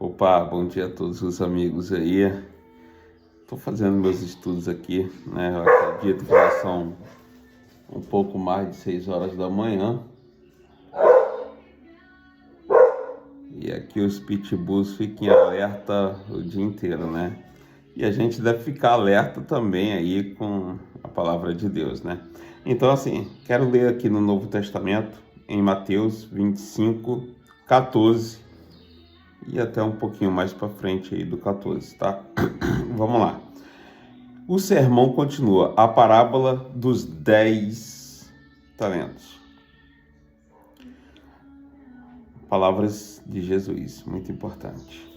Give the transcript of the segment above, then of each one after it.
Opa, bom dia a todos os amigos aí. Estou fazendo meus estudos aqui, né? Eu acredito que já são um pouco mais de 6 horas da manhã. E aqui os pitbulls ficam em alerta o dia inteiro, né? E a gente deve ficar alerta também aí com a palavra de Deus, né? Então, assim, quero ler aqui no Novo Testamento, em Mateus 25, 14 e até um pouquinho mais para frente aí do 14, tá? Vamos lá. O sermão continua, a parábola dos 10 talentos. Palavras de Jesus, muito importante.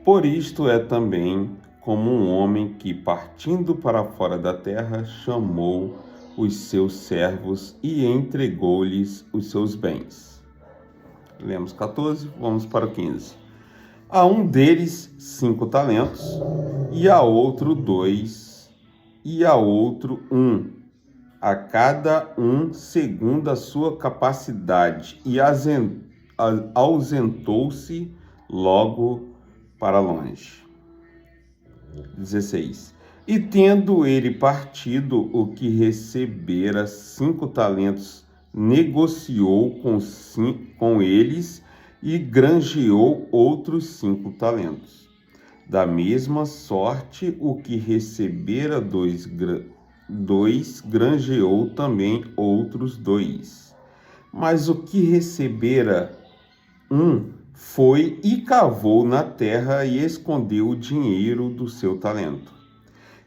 Por isto é também como um homem que, partindo para fora da terra, chamou os seus servos e entregou-lhes os seus bens. Lemos 14, vamos para o 15. A um deles 5 talentos, e a outro 2, e a outro 1, a cada um segundo a sua capacidade, e ausentou-se logo para longe. 16. E tendo ele partido o que recebera 5 talentos, negociou com eles e granjeou outros 5 talentos. Da mesma sorte, o que recebera 2 granjeou também outros 2. Mas o que recebera 1 foi e cavou na terra e escondeu o dinheiro do seu talento.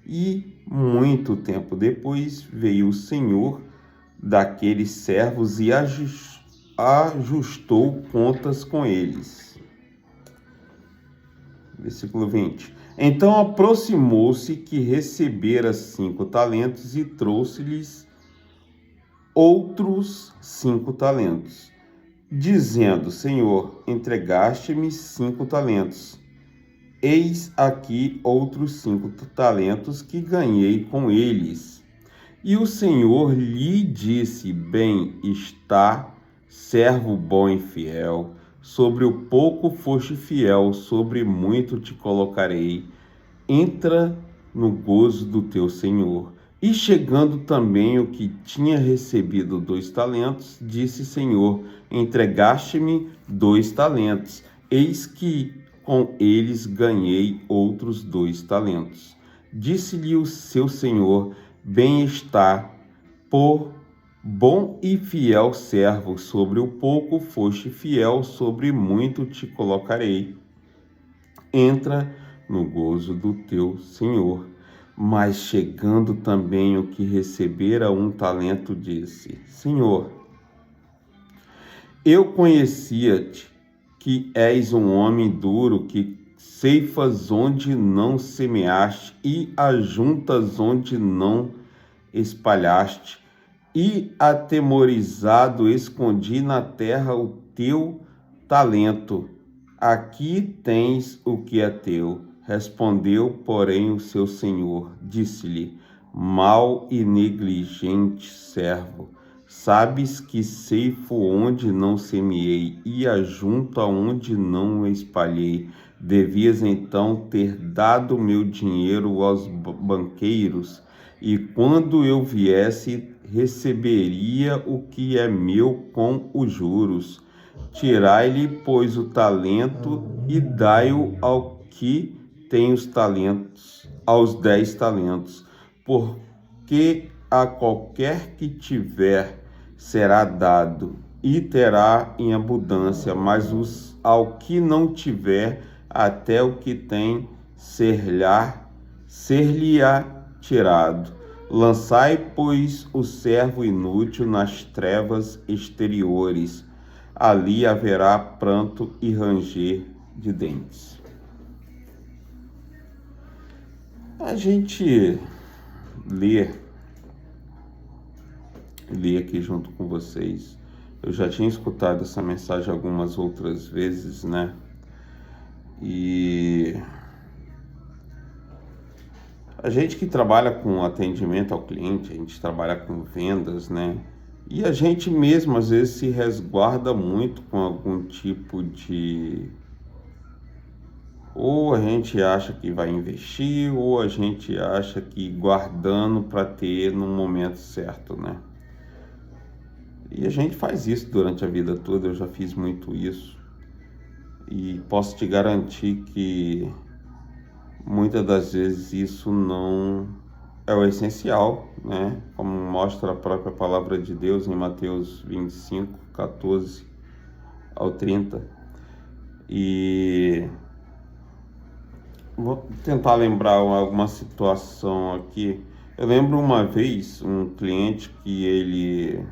E muito tempo depois veio o senhor daqueles servos e ajustou contas com eles. Versículo 20. Então aproximou-se que recebera 5 talentos e trouxe-lhes outros 5 talentos, dizendo: Senhor, entregaste-me 5 talentos. Eis aqui outros 5 talentos que ganhei com eles. E o Senhor lhe disse: Bem está, servo bom e fiel. Sobre o pouco foste fiel, sobre muito te colocarei. Entra no gozo do teu Senhor. E chegando também o que tinha recebido 2 talentos, disse: Senhor, entregaste-me 2 talentos. Eis que com eles ganhei outros 2 talentos. Disse-lhe o seu senhor: Bem está, por bom e fiel servo, sobre o pouco foste fiel, sobre muito te colocarei. Entra no gozo do teu senhor. Mas chegando também o que recebera 1 talento, disse: Senhor, eu conhecia-te, que és um homem duro, que ceifas onde não semeaste e ajuntas onde não espalhaste. E atemorizado escondi na terra o teu talento. Aqui tens o que é teu. Respondeu, porém, o seu senhor. Disse-lhe: Mau e negligente servo. Sabes que ceifo onde não semeei e ajunto aonde não espalhei. Devias então ter dado meu dinheiro aos banqueiros, e quando eu viesse, receberia o que é meu com os juros. Tirai-lhe, pois, o talento e dai-o ao que tem os talentos, aos 10 talentos, porque a qualquer que tiver será dado e terá em abundância, mas ao que não tiver, até o que tem ser-lhe-á tirado. Lançai, pois, o servo inútil nas trevas exteriores. Ali haverá pranto e ranger de dentes. A gente lê aqui junto com vocês. Eu já tinha escutado essa mensagem algumas outras vezes, né? E a gente que trabalha com atendimento ao cliente, a gente trabalha com vendas, né? E a gente mesmo às vezes se resguarda muito com algum tipo de Ou a gente acha que vai investir, ou a gente acha que guardando para ter no momento certo, né? E a gente faz isso durante a vida toda, eu já fiz muito isso. E posso te garantir que muitas das vezes isso não é o essencial, né? Como mostra a própria palavra de Deus em Mateus 25, 14 ao 30. E vou tentar lembrar alguma situação aqui. Eu lembro uma vez um cliente que ele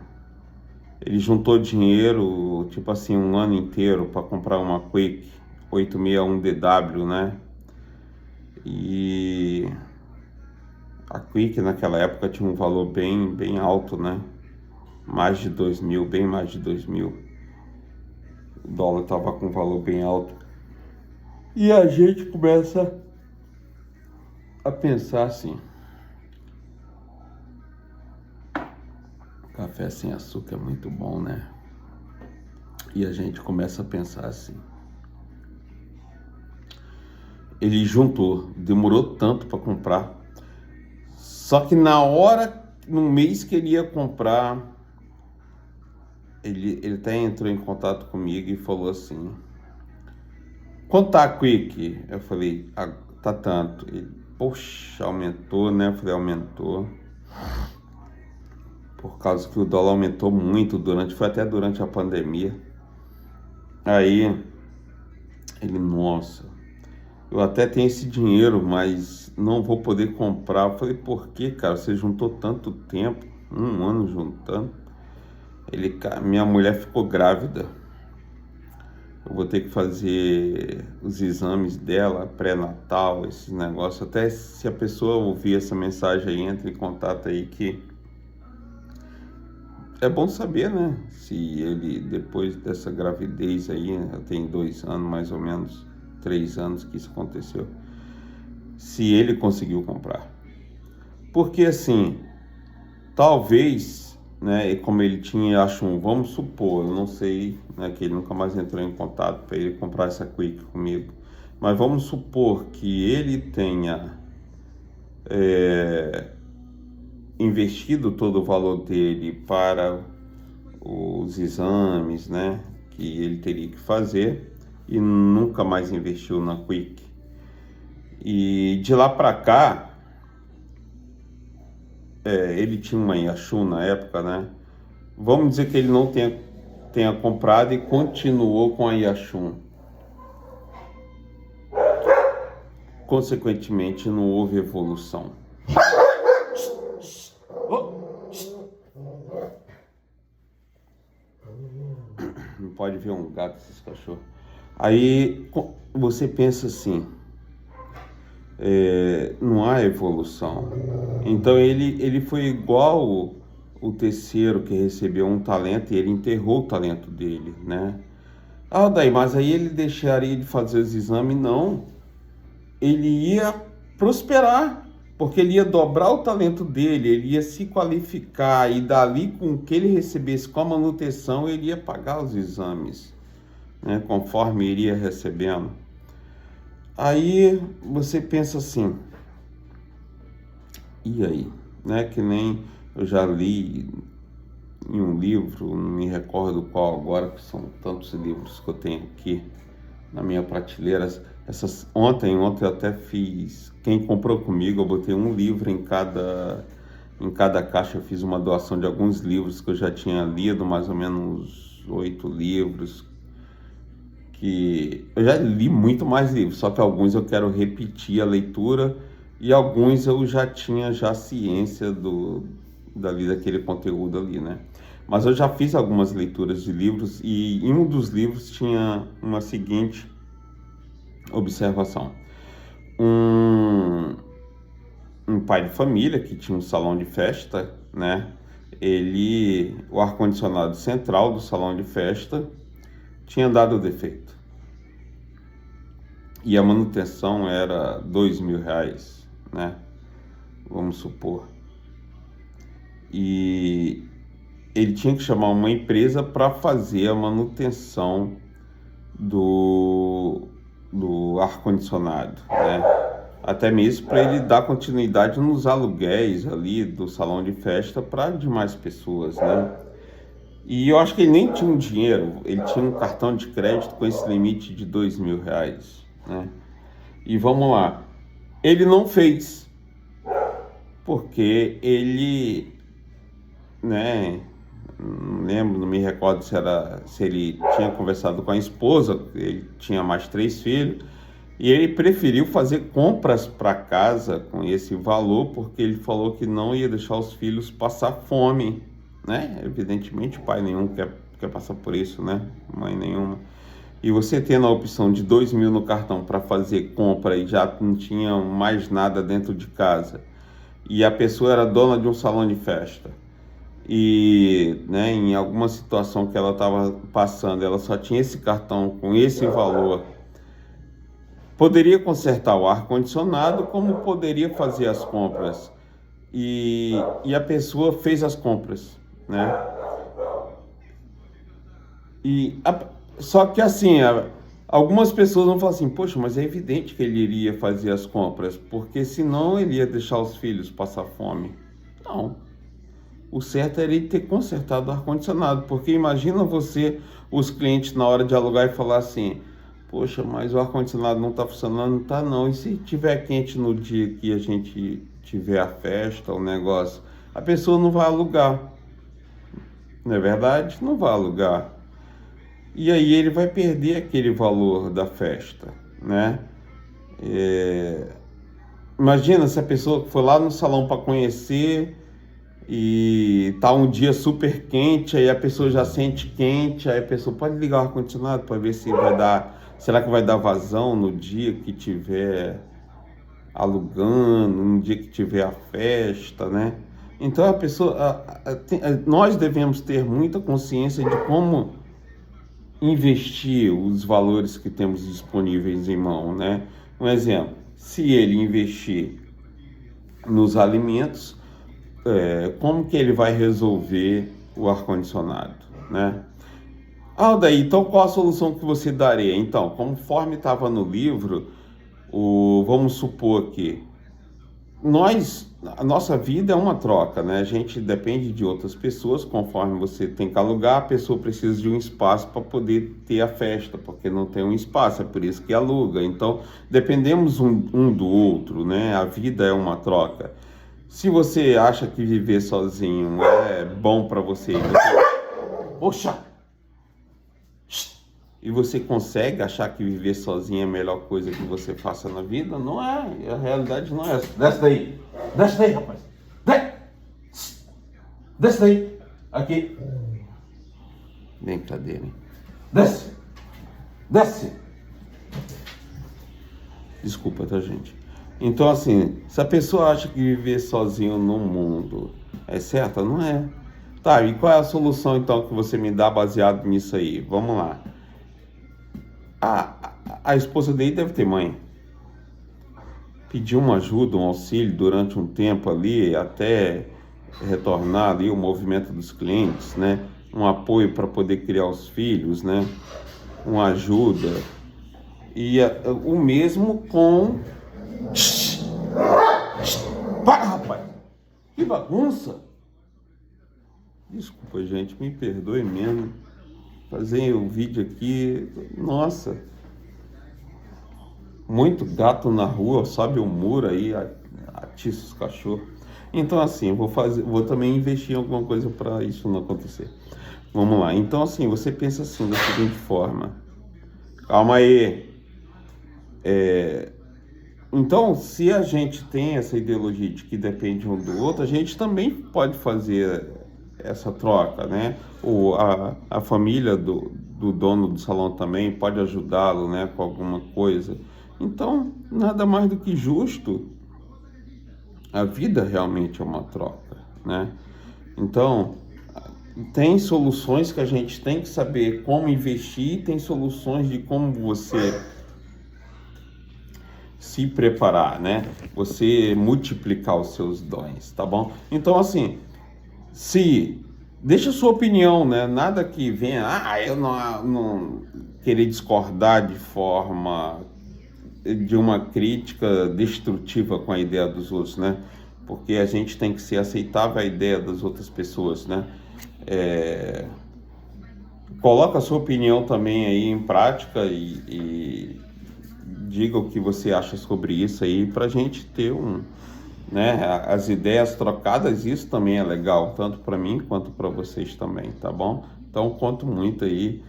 juntou dinheiro, tipo assim, um ano inteiro para comprar uma Quake 861DW, né? E a Quake naquela época tinha um valor bem alto, né? Mais de 2.000, bem mais de 2.000. O dólar estava com um valor bem alto. E a gente começa a pensar assim: café sem açúcar é muito bom, né? E a gente começa a pensar assim: ele juntou, demorou tanto para comprar, só que na hora, no mês que ele ia comprar, ele até entrou em contato comigo e falou assim: quanto tá a Quick? Eu falei: ah, tá tanto. Ele, poxa, aumentou, né? Eu falei: aumentou. Por causa que o dólar aumentou muito foi até durante a pandemia. Aí ele: nossa, eu até tenho esse dinheiro, mas não vou poder comprar. Eu falei: por quê, cara? Você juntou tanto tempo, um ano juntando. Ele: minha mulher ficou grávida. Eu vou ter que fazer os exames dela, pré-natal, esses negócios. Até se a pessoa ouvir essa mensagem aí, entre em contato aí, que é bom saber, né? Se ele, depois dessa gravidez aí, tem 2 anos, mais ou menos, 3 anos que isso aconteceu, se ele conseguiu comprar. Porque assim, talvez, né, e como ele tinha, acho, vamos supor, eu não sei, né, que ele nunca mais entrou em contato para ele comprar essa Quick comigo, mas vamos supor que ele tenha investido todo o valor dele para os exames, né, que ele teria que fazer, e nunca mais investiu na Quick. E de lá para cá, ele tinha uma Yashu na época, né? Vamos dizer que ele não tenha comprado e continuou com a Yashu. Consequentemente, não houve evolução. Não pode ver um gato, esses cachorros. Aí você pensa assim: não há evolução. Então ele foi igual o terceiro que recebeu um talento e ele enterrou o talento dele, né? Ah, daí, mas aí ele deixaria de fazer os exames? Não. Ele ia prosperar, porque ele ia dobrar o talento dele, ele ia se qualificar e dali com o que ele recebesse com a manutenção, ele ia pagar os exames, né, conforme iria recebendo. Aí você pensa assim: e aí? Né? Que nem eu já li em um livro, não me recordo qual agora, que são tantos livros que eu tenho aqui na minha prateleira. Ontem eu até fiz, quem comprou comigo, eu botei um livro em cada caixa. Eu fiz uma doação de alguns livros que eu já tinha lido, mais ou menos 8 livros, que eu já li muito mais livros, só que alguns eu quero repetir a leitura e alguns eu já tinha ciência daquele conteúdo ali, né? Mas eu já fiz algumas leituras de livros e em um dos livros tinha uma seguinte observação: um pai de família que tinha um salão de festa, né? O ar-condicionado central do salão de festa tinha dado defeito e a manutenção era R$2.000, né? Vamos supor. E ele tinha que chamar uma empresa para fazer a manutenção do ar-condicionado, né? Até mesmo para ele dar continuidade nos aluguéis ali do salão de festa para demais pessoas, né? E eu acho que ele nem tinha um dinheiro, ele tinha um cartão de crédito com esse limite de R$ 2.000, né? E vamos lá, ele não fez, porque ele, né, não lembro, não me recordo se ele tinha conversado com a esposa, ele tinha mais 3 filhos, e ele preferiu fazer compras para casa com esse valor, porque ele falou que não ia deixar os filhos passar fome, né? Evidentemente, pai nenhum quer passar por isso, né? Mãe nenhuma. E você tendo a opção de 2.000 no cartão para fazer compra e já não tinha mais nada dentro de casa, e a pessoa era dona de um salão de festa, e, né, em alguma situação que ela estava passando, ela só tinha esse cartão com esse valor, poderia consertar o ar-condicionado, como poderia fazer as compras. E a pessoa fez as compras, né? Só que assim, algumas pessoas vão falar assim, poxa, mas é evidente que ele iria fazer as compras, porque senão ele ia deixar os filhos passar fome. Não. O certo era ele ter consertado o ar-condicionado, porque imagina você, os clientes, na hora de alugar e falar assim, poxa, mas o ar-condicionado não está funcionando, não está não. E se tiver quente no dia que a gente tiver a festa, o negócio, a pessoa não vai alugar. Não é verdade? Não vai alugar. E aí ele vai perder aquele valor da festa, né? Imagina se a pessoa foi lá no salão para conhecer e tá um dia super quente, aí a pessoa já sente quente, aí a pessoa pode ligar o ar-condicionado para ver se vai dar, será que vai dar vazão no dia que tiver alugando, no dia que tiver a festa, né? Então a pessoa, nós devemos ter muita consciência de como investir os valores que temos disponíveis em mão, né? Um exemplo, se ele investir nos alimentos, como que ele vai resolver o ar-condicionado, né? Daí, então qual a solução que você daria? Então, conforme estava no livro, vamos supor que a nossa vida é uma troca, né? A gente depende de outras pessoas, conforme você tem que alugar, a pessoa precisa de um espaço para poder ter a festa, porque não tem um espaço, é por isso que aluga. Então, dependemos um do outro, né? A vida é uma troca. Se você acha que viver sozinho é bom para você, poxa! E você consegue achar que viver sozinho é a melhor coisa que você faça na vida? Não é, a realidade não é essa. Desce daí, rapaz. Desce daí, aqui. Brincadeira, hein? Desce. Desculpa, tá, gente? Então, assim, se a pessoa acha que viver sozinho no mundo é certa, não é. Tá, e qual é a solução, então, que você me dá baseado nisso aí? Vamos lá. A esposa dele deve ter mãe. Pediu uma ajuda, um auxílio durante um tempo ali, até retornar ali o movimento dos clientes, né? Um apoio para poder criar os filhos, né? Uma ajuda. E o mesmo com... Para, rapaz! Que bagunça! Desculpa, gente, me perdoe mesmo. Fazer o vídeo aqui, nossa, muito gato na rua, sobe o muro aí, atiça os cachorros. Então assim, eu vou também investir em alguma coisa para isso não acontecer. Vamos lá, então assim, você pensa assim da seguinte forma, calma aí, então se a gente tem essa ideologia de que depende um do outro, a gente também pode fazer essa troca, né? Ou a família do dono do salão também pode ajudá-lo, né, com alguma coisa. Então, nada mais do que justo. A vida realmente é uma troca, né? Então, tem soluções que a gente tem que saber como investir, tem soluções de como você se preparar, né? Você multiplicar os seus dons, tá bom? Então, assim, deixa a sua opinião, né? Nada que venha, eu não querer discordar de forma de uma crítica destrutiva com a ideia dos outros, né? Porque a gente tem que ser aceitável à ideia das outras pessoas, né? Coloca a sua opinião também aí em prática e diga o que você acha sobre isso aí para a gente ter né, as ideias trocadas. Isso também é legal, tanto para mim quanto para vocês também, tá bom? Então, conto muito aí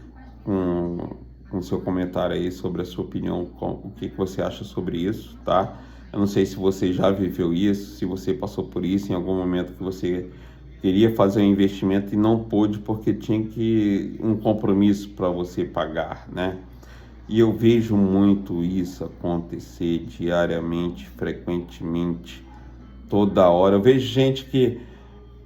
com seu comentário aí sobre a sua opinião, o que você acha sobre isso, tá? Eu não sei se você já viveu isso, se você passou por isso em algum momento que você queria fazer um investimento e não pôde porque tinha um compromisso para você pagar, né? E eu vejo muito isso acontecer diariamente, frequentemente, toda hora. Eu vejo gente que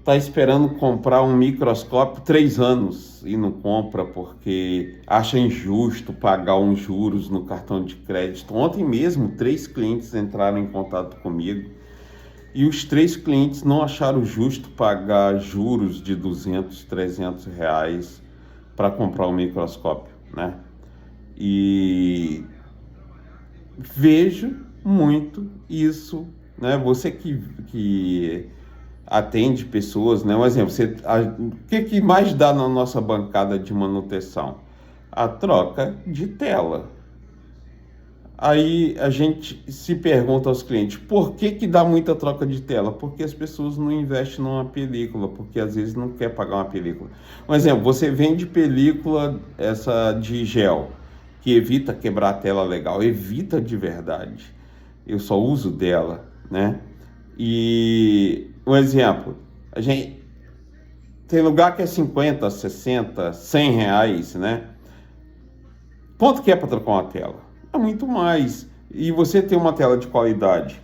está esperando comprar um microscópio 3 anos e não compra porque acha injusto pagar uns juros no cartão de crédito. Ontem mesmo, 3 clientes entraram em contato comigo e os 3 clientes não acharam justo pagar juros de 200, 300 reais para comprar um microscópio, né? E vejo muito isso, né? Você que atende pessoas, né? Um exemplo, o que mais dá na nossa bancada de manutenção? A troca de tela. Aí a gente se pergunta aos clientes, por que dá muita troca de tela? Porque as pessoas não investem numa película, porque às vezes não quer pagar uma película. Um exemplo, você vende película essa de gel, que evita quebrar a tela legal, evita de verdade. Eu só uso dela, né? E um exemplo, a gente tem lugar que é 50, 60, 100 reais, né? Quanto que é para trocar uma tela? É muito mais. E você tem uma tela de qualidade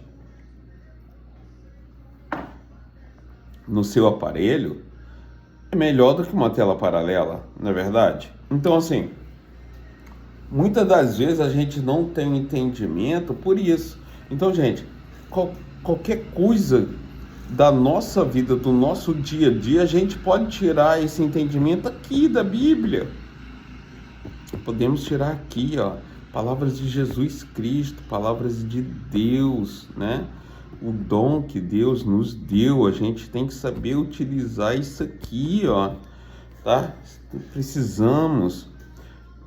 no seu aparelho, é melhor do que uma tela paralela, não é verdade? Então, assim, muitas das vezes a gente não tem um entendimento por isso. Então, gente, qualquer coisa da nossa vida, do nosso dia a dia, a gente pode tirar esse entendimento aqui da Bíblia. Podemos tirar aqui, ó, palavras de Jesus Cristo, palavras de Deus, né? O dom que Deus nos deu, a gente tem que saber utilizar isso aqui, ó, tá? Precisamos,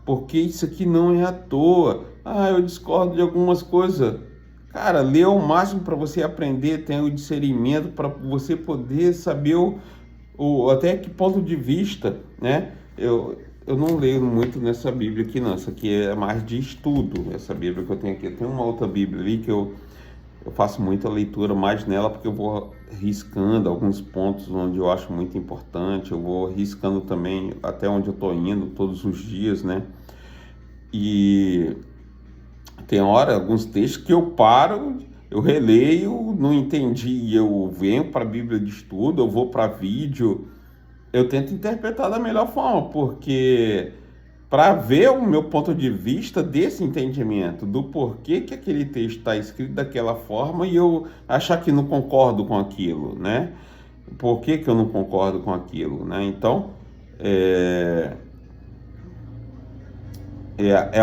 porque isso aqui não é à toa. Ah, eu discordo de algumas coisas. Cara, lê ao máximo para você aprender, tem o discernimento para você poder saber até que ponto de vista, né? Eu não leio muito nessa Bíblia aqui, não. Essa aqui é mais de estudo, essa Bíblia que eu tenho aqui. Tem uma outra Bíblia ali que eu faço muita leitura mais nela, porque eu vou riscando alguns pontos onde eu acho muito importante. Eu vou riscando também até onde eu estou indo todos os dias, né? E tem hora, alguns textos que eu paro, eu releio, não entendi, eu venho para a Bíblia de estudo, eu vou para vídeo, eu tento interpretar da melhor forma, porque para ver o meu ponto de vista desse entendimento, do porquê que aquele texto está escrito daquela forma e eu achar que não concordo com aquilo, né? Por que eu não concordo com aquilo, né? Então, é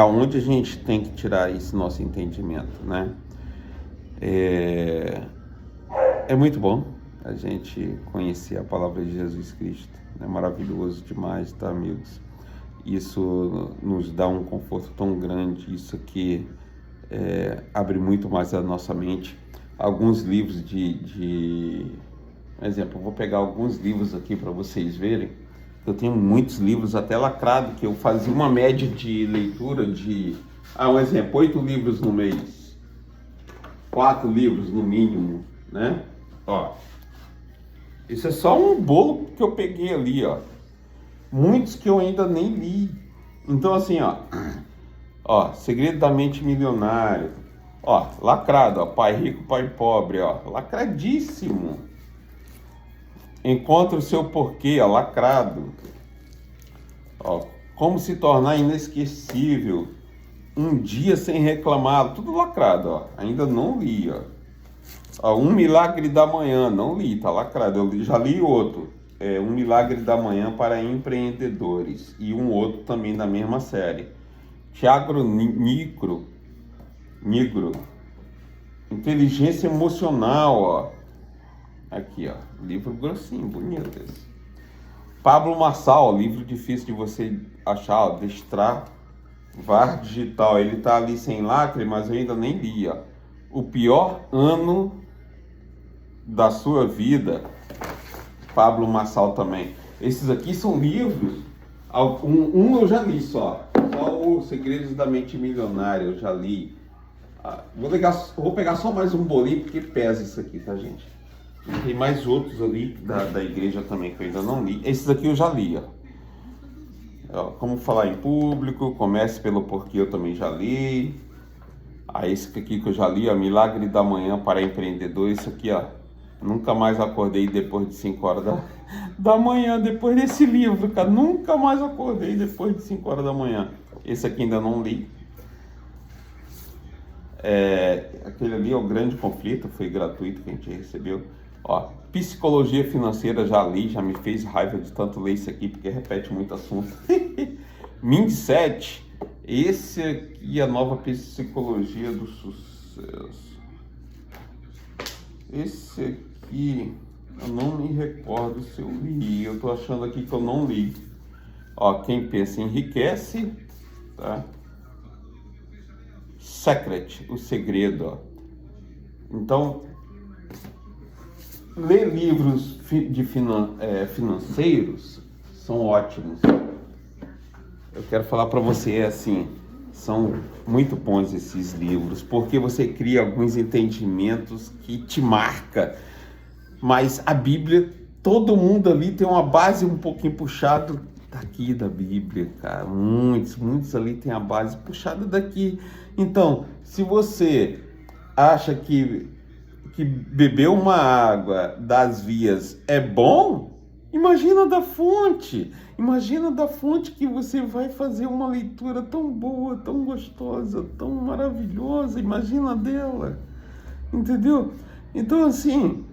onde a gente tem que tirar esse nosso entendimento, né? É muito bom a gente conhecer a palavra de Jesus Cristo. É maravilhoso demais, tá, amigos? Isso nos dá um conforto tão grande. Isso aqui abre muito mais a nossa mente. Alguns livros por exemplo, eu vou pegar alguns livros aqui para vocês verem. Eu tenho muitos livros até lacrado, que eu fazia uma média de leitura de... um exemplo, 8 livros no mês. 4 livros no mínimo, né? Ó, isso é só um bolo que eu peguei ali, ó. Muitos que eu ainda nem li. Então, assim, ó, Segredo da Mente Milionária. Ó, lacrado, ó, Pai Rico, Pai Pobre, ó, lacradíssimo. Encontre o seu porquê, ó, lacrado. Ó, Como se tornar inesquecível. Um dia sem reclamar, tudo lacrado, ó. Ainda não li, ó. Um Milagre da Manhã, não li, tá lacrado. Eu já li outro. Um Milagre da Manhã para Empreendedores. E um outro também da mesma série. Tiago Nicro, Negro. Inteligência emocional, ó. Aqui, ó. Livro grossinho, bonito esse. Pablo Marçal, livro difícil de você achar, ó. Destravar Digital. Ele tá ali sem lacre, mas eu ainda nem li, ó. O pior ano da sua vida. Pablo Marçal também. Esses aqui são livros. Um eu já li só Os Segredos da Mente Milionária, eu já li. Vou pegar só mais um bolinho, porque pesa isso aqui, tá, gente? E tem mais outros ali da igreja também, que eu ainda não li. Esses aqui eu já li, ó. Como falar em público, comece pelo porquê, eu também já li. Esse aqui que eu já li, ó, Milagre da Manhã para Empreendedor. Isso aqui, ó, nunca mais acordei depois de 5 horas da manhã, depois desse livro, cara. Nunca mais acordei depois de 5 horas da manhã. Esse aqui ainda não li. Aquele ali é o Grande Conflito, foi gratuito que a gente recebeu. Ó, Psicologia Financeira, já li, já me fez raiva de tanto ler isso aqui, porque repete muito assunto. Mindset, esse aqui é a nova psicologia do sucesso. Esse aqui, eu não me recordo se eu li, eu tô achando aqui que eu não li. Ó, Quem Pensa Enriquece, tá? Secret, o segredo, ó. Então, ler livros financeiros são ótimos. Eu quero falar para você assim, são muito bons esses livros, porque você cria alguns entendimentos que te marca. Mas a Bíblia, todo mundo ali tem uma base um pouquinho puxado daqui da Bíblia, cara. Muitos ali tem a base puxada daqui. Então, se você acha que beber uma água das vias é bom, imagina da fonte. Imagina da fonte que você vai fazer uma leitura tão boa, tão gostosa, tão maravilhosa. Imagina dela, entendeu? Então, assim,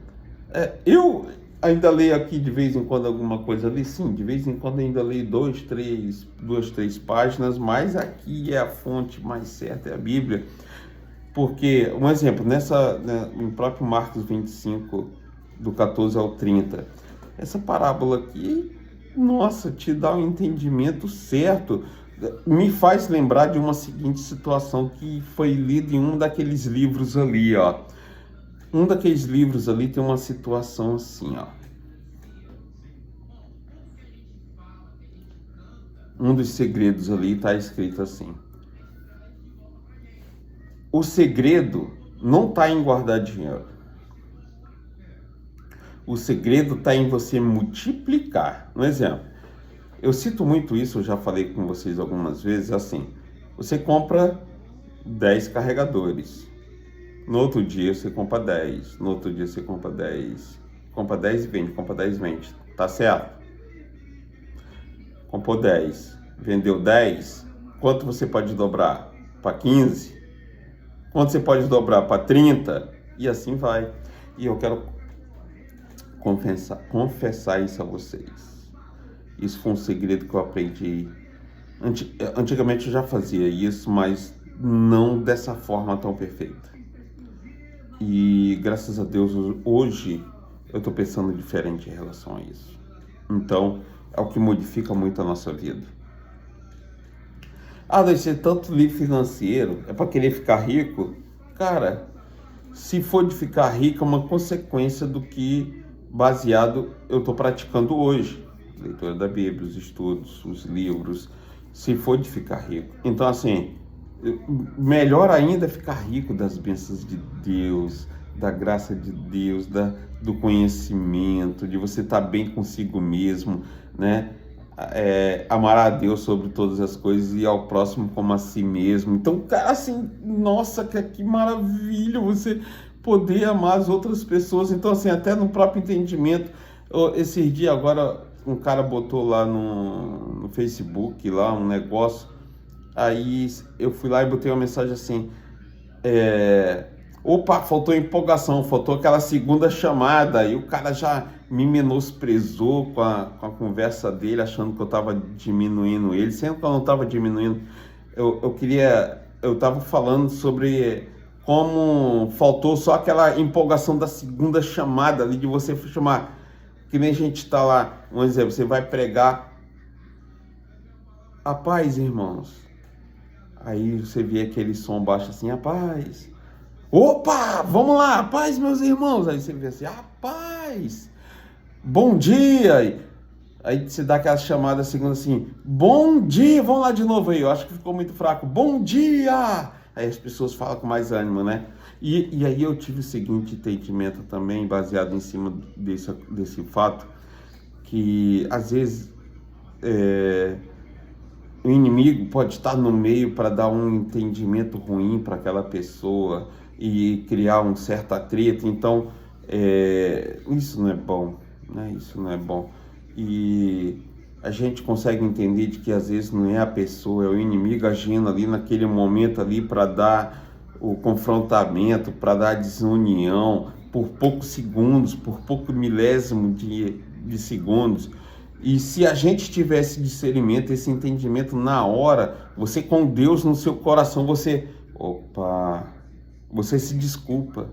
eu ainda leio aqui de vez em quando alguma coisa ali, sim, de vez em quando ainda leio 2, 3 páginas, mas aqui é a fonte mais certa, é a Bíblia. Porque, um exemplo, no próprio Marcos 25, do 14 ao 30, essa parábola aqui, nossa, te dá um entendimento certo. Me faz lembrar de uma seguinte situação que foi lida em um daqueles livros ali, ó. Um daqueles livros ali tem uma situação assim, ó. Um dos segredos ali está escrito assim: o segredo não está em guardar dinheiro. O segredo está em você multiplicar. Um exemplo, eu cito muito isso, eu já falei com vocês algumas vezes, assim, você compra 10 carregadores. No outro dia você compra 10, no outro dia você compra 10, compra 10 e vende, compra 10 e vende, tá certo? Comprou 10, vendeu 10, quanto você pode dobrar? Para 15? Quanto você pode dobrar? Para 30? E assim vai. E eu quero confessar isso a vocês. Isso foi um segredo que eu aprendi. Antigamente eu já fazia isso, mas não dessa forma tão perfeita. E graças a Deus, hoje eu estou pensando diferente em relação a isso. Então, é o que modifica muito a nossa vida. Deve ser tanto livro financeiro, é para querer ficar rico? Cara, se for de ficar rico, é uma consequência do que baseado eu estou praticando hoje. Leitura da Bíblia, os estudos, os livros, se for de ficar rico. Então, assim, melhor ainda é ficar rico das bênçãos de Deus, da graça de Deus, do conhecimento, de você estar bem consigo mesmo, né? Amar a Deus sobre todas as coisas e ao próximo como a si mesmo. Então, cara, assim, nossa, que maravilha você poder amar as outras pessoas. Então, assim, até no próprio entendimento, esses dias agora, um cara botou lá no Facebook, lá um negócio, aí eu fui lá e botei uma mensagem assim, opa, faltou empolgação, faltou aquela segunda chamada, e o cara já me menosprezou com a conversa dele, achando que eu estava diminuindo ele, sendo que eu não estava diminuindo. Eu queria eu estava falando sobre como faltou só aquela empolgação da segunda chamada ali, de você chamar, que nem a gente está lá, um exemplo, você vai pregar, a paz, irmãos. Aí você vê aquele som baixo assim, a paz. Opa, vamos lá, a paz, meus irmãos. Aí você vê assim, a paz. Bom dia. Aí você dá aquela chamada segunda assim, bom dia, vamos lá de novo aí, eu acho que ficou muito fraco, bom dia! Aí as pessoas falam com mais ânimo, né? E aí eu tive o seguinte entendimento também, baseado em cima desse fato, que às vezes o inimigo pode estar no meio para dar um entendimento ruim para aquela pessoa e criar um certo atrito, então isso não é bom, né? Isso não é bom. E a gente consegue entender de que às vezes não é a pessoa, é o inimigo agindo ali naquele momento ali para dar o confrontamento, para dar a desunião por poucos segundos, por pouco milésimo de segundos. E se a gente tivesse discernimento, esse entendimento na hora, você com Deus no seu coração, você se desculpa.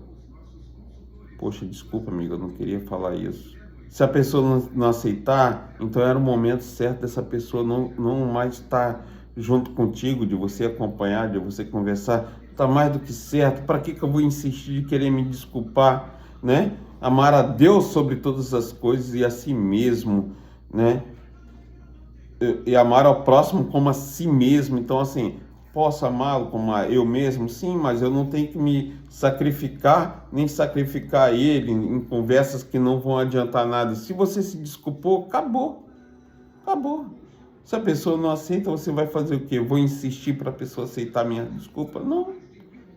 Poxa, desculpa, amigo, eu não queria falar isso. Se a pessoa não aceitar, então era o momento certo dessa pessoa não mais estar junto contigo, de você acompanhar, de você conversar. Está mais do que certo. Para que eu vou insistir de querer me desculpar, né? Amar a Deus sobre todas as coisas e a si mesmo, né? E amar ao próximo como a si mesmo. Então, assim, posso amá-lo como a eu mesmo? Sim, mas eu não tenho que me sacrificar, nem sacrificar ele em conversas que não vão adiantar nada. Se você se desculpou, acabou. Acabou. Se a pessoa não aceita, você vai fazer o quê? Vou insistir para a pessoa aceitar minha desculpa? Não,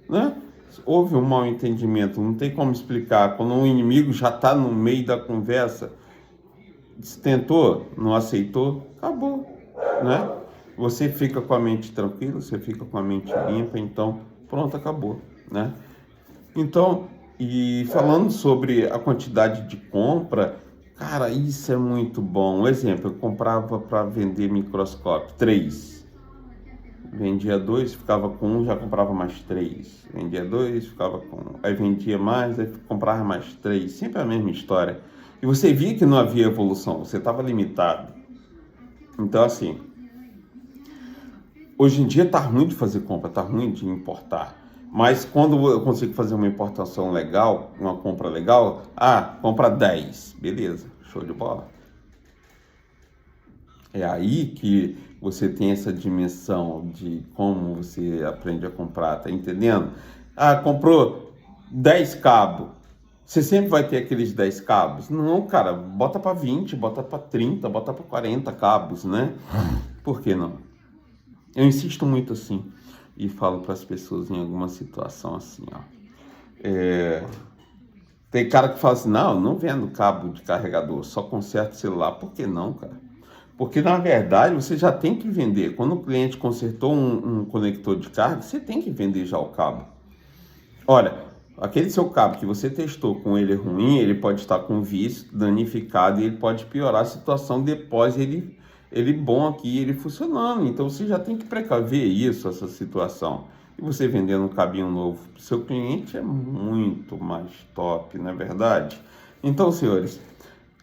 né? Houve um mal entendimento, não tem como explicar. Quando um inimigo já está no meio da conversa, tentou, não aceitou, acabou, né? Você fica com a mente tranquila, você fica com a mente limpa, então pronto, acabou, né? Então, e falando sobre a quantidade de compra, cara, isso é muito bom. Um exemplo, eu comprava para vender microscópio, 3. Vendia 2, ficava com 1, já comprava mais 3. Vendia 2, ficava com... Aí vendia mais, aí comprava mais 3. Sempre a mesma história. E você via que não havia evolução, você estava limitado. Então, assim, hoje em dia tá ruim de fazer compra, tá ruim de importar. Mas quando eu consigo fazer uma importação legal, uma compra legal, compra 10, beleza, show de bola. É aí que você tem essa dimensão de como você aprende a comprar, tá entendendo? Comprou 10 cabos, você sempre vai ter aqueles 10 cabos? Não, cara, bota para 20, bota para 30, bota para 40 cabos, né? Por que não? Eu insisto muito assim e falo para as pessoas em alguma situação assim, ó. Tem cara que fala assim, não vendo cabo de carregador, só conserta celular. Por que não, cara? Porque na verdade você já tem que vender. Quando o cliente consertou um conector de carga, você tem que vender já o cabo. Olha, aquele seu cabo que você testou com ele ruim, ele pode estar com vício, danificado, e ele pode piorar a situação depois ele bom aqui, ele funcionando. Então você já tem que precaver isso, essa situação. E você vendendo um cabinho novo para o seu cliente é muito mais top, não é verdade? Então, senhores,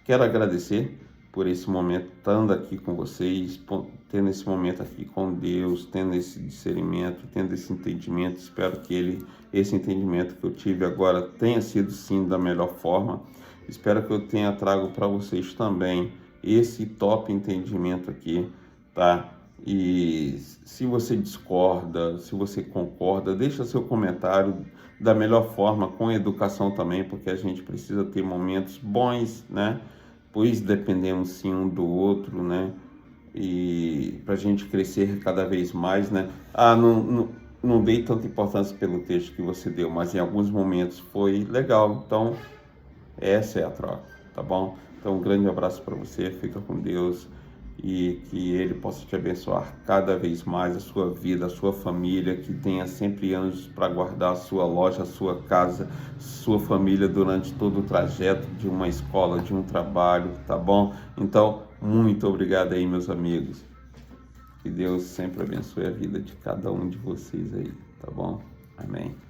quero agradecer por esse momento, estando aqui com vocês, tendo esse momento aqui com Deus, tendo esse discernimento, tendo esse entendimento. Espero que esse entendimento que eu tive agora tenha sido sim da melhor forma. Espero que eu tenha trago para vocês também esse top entendimento aqui, tá? E se você discorda, se você concorda, deixa seu comentário da melhor forma, com educação também, porque a gente precisa ter momentos bons, né? Pois dependemos sim um do outro, né? E para a gente crescer cada vez mais, né? Não dei tanta importância pelo texto que você deu, mas em alguns momentos foi legal. Então, essa é a troca, tá bom? Então, um grande abraço para você, fica com Deus e que Ele possa te abençoar cada vez mais, a sua vida, a sua família, que tenha sempre anjos para guardar a sua loja, a sua casa, sua família durante todo o trajeto de uma escola, de um trabalho, tá bom? Então, muito obrigado aí, meus amigos. Que Deus sempre abençoe a vida de cada um de vocês aí, tá bom? Amém.